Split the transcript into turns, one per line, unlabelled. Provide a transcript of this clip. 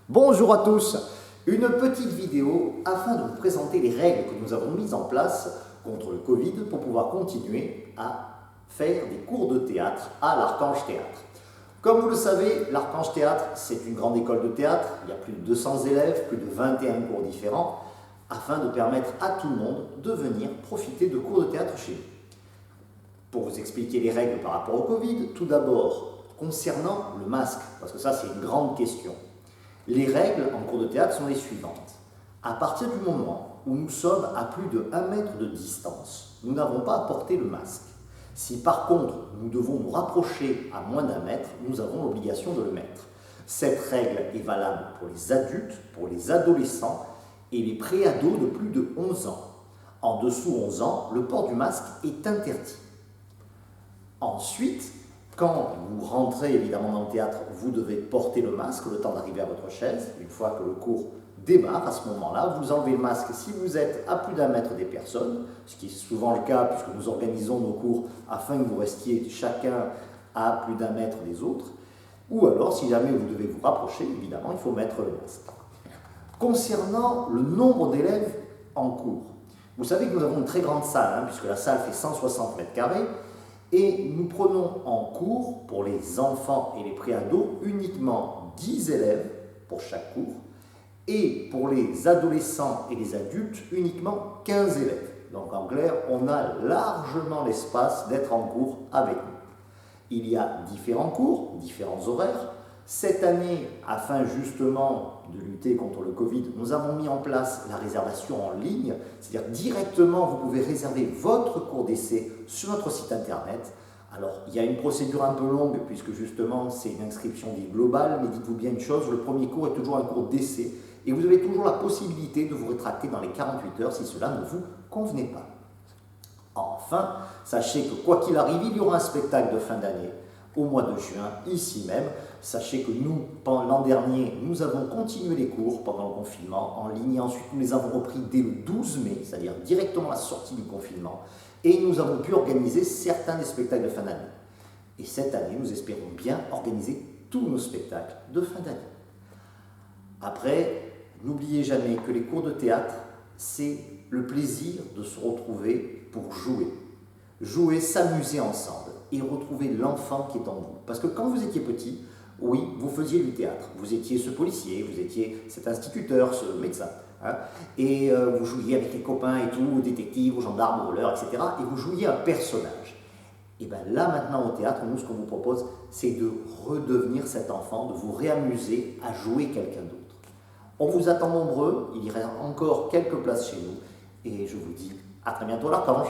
Bonjour à tous, une petite vidéo afin de vous présenter les règles que nous avons mises en place contre le Covid pour pouvoir continuer à faire des cours de théâtre à l'Archange Théâtre. Comme vous le savez, l'Archange Théâtre, c'est une grande école de théâtre, il y a plus de 200 élèves, plus de 21 cours différents, afin de permettre à tout le monde de venir profiter de cours de théâtre chez nous. Pour vous expliquer les règles par rapport au Covid, tout d'abord, concernant le masque, parce que ça c'est une grande question. Les règles en cours de théâtre sont les suivantes. À partir du moment où nous sommes à plus de 1 mètre de distance, nous n'avons pas à porter le masque. Si par contre nous devons nous rapprocher à moins d'1 mètre, nous avons l'obligation de le mettre. Cette règle est valable pour les adultes, pour les adolescents et les préados de plus de 11 ans. En dessous de 11 ans, le port du masque est interdit. Ensuite, quand vous rentrez évidemment dans le théâtre, vous devez porter le masque le temps d'arriver à votre chaise. Une fois que le cours démarre, à ce moment-là, vous enlevez le masque si vous êtes à plus d'1 mètre des personnes, ce qui est souvent le cas puisque nous organisons nos cours afin que vous restiez chacun à plus d'1 mètre des autres. Ou alors, si jamais vous devez vous rapprocher, évidemment, il faut mettre le masque. Concernant le nombre d'élèves en cours, vous savez que nous avons une très grande salle, puisque la salle fait 160 mètres carrés, et nous prenons en cours, pour les enfants et les préados, uniquement 10 élèves pour chaque cours, et pour les adolescents et les adultes, uniquement 15 élèves. Donc en clair, on a largement l'espace d'être en cours avec nous. Il y a différents cours, différents horaires. Cette année, afin justement de lutter contre le Covid, nous avons mis en place la réservation en ligne, c'est-à-dire directement vous pouvez réserver votre cours d'essai sur notre site internet. Alors il y a une procédure un peu longue puisque justement c'est une inscription dite globale, mais dites-vous bien une chose, le premier cours est toujours un cours d'essai et vous avez toujours la possibilité de vous rétracter dans les 48 heures si cela ne vous convenait pas. Enfin, sachez que quoi qu'il arrive, il y aura un spectacle de fin d'année au mois de juin, ici même. Sachez que nous, l'an dernier, nous avons continué les cours pendant le confinement en ligne. Ensuite, nous les avons repris dès le 12 mai, c'est-à-dire directement à la sortie du confinement. Et nous avons pu organiser certains des spectacles de fin d'année. Et cette année, nous espérons bien organiser tous nos spectacles de fin d'année. Après, n'oubliez jamais que les cours de théâtre, c'est le plaisir de se retrouver pour jouer. Jouer, s'amuser ensemble et retrouver l'enfant qui est en vous. Parce que quand vous étiez petit, oui, vous faisiez du théâtre. Vous étiez ce policier, vous étiez cet instituteur, ce médecin. Et vous jouiez avec les copains et tout, aux détectives, aux gendarmes, aux voleurs, etc. Et vous jouiez un personnage. Et bien là, maintenant, au théâtre, nous, ce qu'on vous propose, c'est de redevenir cet enfant, de vous réamuser à jouer quelqu'un d'autre. On vous attend nombreux, il y reste encore quelques places chez nous. Et je vous dis à très bientôt à l'Archange.